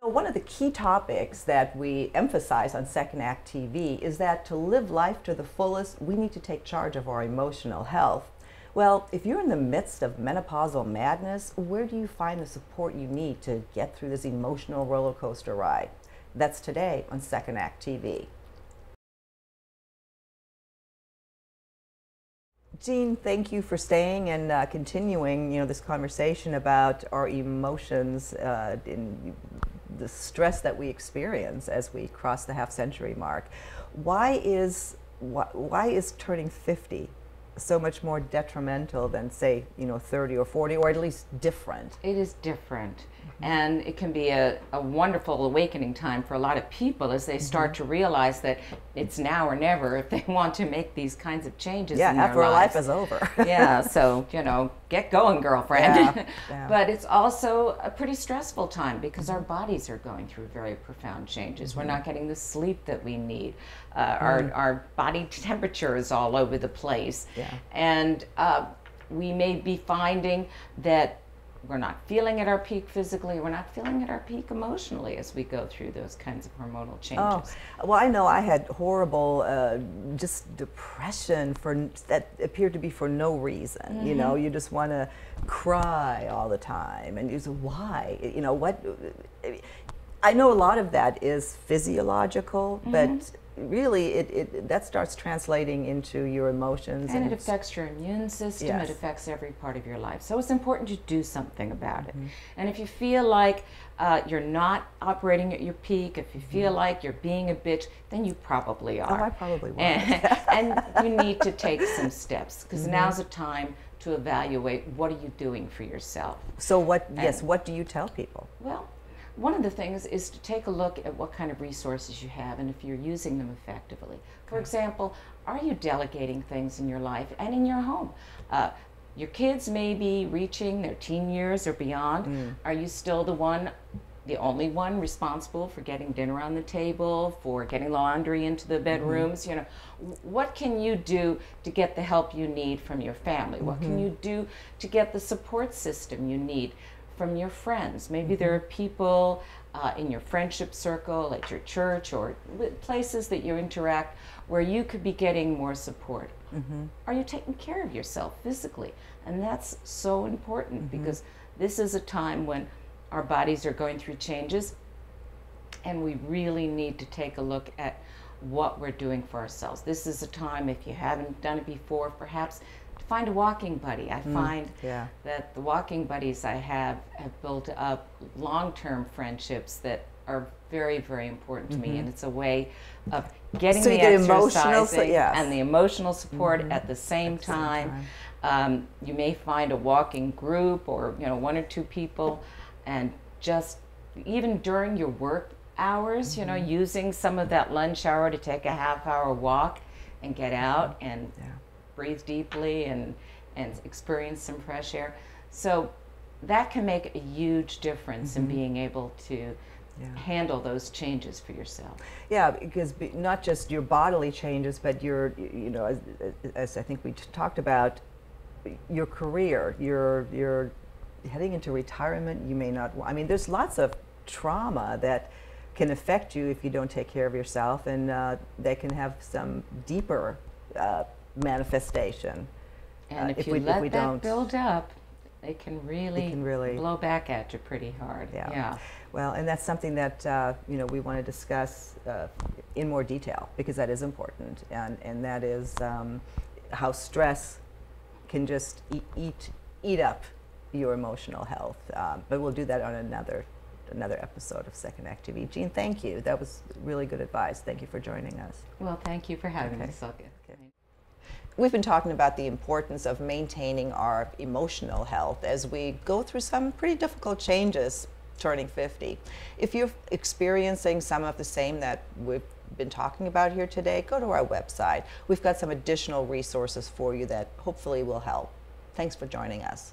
So one of the key topics that we emphasize on Second Act TV is that to live life to the fullest, we need to take charge of our emotional health. Well, if you're in the midst of menopausal madness, where do you find the support you need to get through this emotional roller coaster ride? That's today on Second Act TV. Jeanne, thank you for staying and continuing, this conversation about our emotions in the stress that we experience as we cross the half-century mark. Why is turning 50 so much more detrimental than, say, 30 or 40, or at least different? It is different. And it can be a wonderful awakening time for a lot of people as they start to realize that it's now or never if they want to make these kinds of changes in their after our lives. life is over. Yeah, so, get going, girlfriend. Yeah. But it's also a pretty stressful time because our bodies are going through very profound changes. We're not getting the sleep that we need. Our body temperature is all over the place. Yeah. And we may be finding that we're not feeling at our peak physically, we're not feeling at our peak emotionally as we go through those kinds of hormonal changes. Oh, well, I know I had horrible just depression that appeared to be for no reason. You just want to cry all the time, and you say, why? What? I know a lot of that is physiological, but really that starts translating into your emotions. And it affects your immune system. Yes. It affects every part of your life. So it's important to do something about it. And if you feel like you're not operating at your peak, if you feel like you're being a bitch, then you probably are. Oh, I probably was. And you need to take some steps, because now's the time to evaluate what are you doing for yourself. So what do you tell people? Well, one of the things is to take a look at what kind of resources you have and if you're using them effectively. For example, are you delegating things in your life and in your home? Your kids may be reaching their teen years or beyond. Are you still the only one responsible for getting dinner on the table, for getting laundry into the bedrooms? What can you do to get the help you need from your family? What can you do to get the support system you need from your friends? Maybe there are people in your friendship circle, at your church, or places that you interact where you could be getting more support. Are you taking care of yourself physically? And that's so important, because this is a time when our bodies are going through changes, and we really need to take a look at what we're doing for ourselves. This is a time, if you haven't done it before, perhaps to find a walking buddy. I find that the walking buddies I have built up long-term friendships that are very, very important to me, and it's a way of getting the exercising and the emotional support at the same time. You may find a walking group, or one or two people, and just even during your work hours, using some of that lunch hour to take a half-hour walk and get out and breathe deeply and experience some fresh air. So that can make a huge difference in being able to handle those changes for yourself. Yeah, because not just your bodily changes, but your, as I think we talked about, your career, you're heading into retirement. You may not, there's lots of trauma that can affect you if you don't take care of yourself, and they can have some deeper manifestation. And if you let that build up, it can really blow back at you pretty hard. Yeah. Well, and that's something that we want to discuss in more detail, because that is important, and that is how stress can just eat up your emotional health. But we'll do that on another episode of Second Act TV. Jeanne, thank you. That was really good advice. Thank you for joining us. Well, thank you for having me, Silke. We've been talking about the importance of maintaining our emotional health as we go through some pretty difficult changes turning 50. If you're experiencing some of the same that we've been talking about here today, go to our website. We've got some additional resources for you that hopefully will help. Thanks for joining us.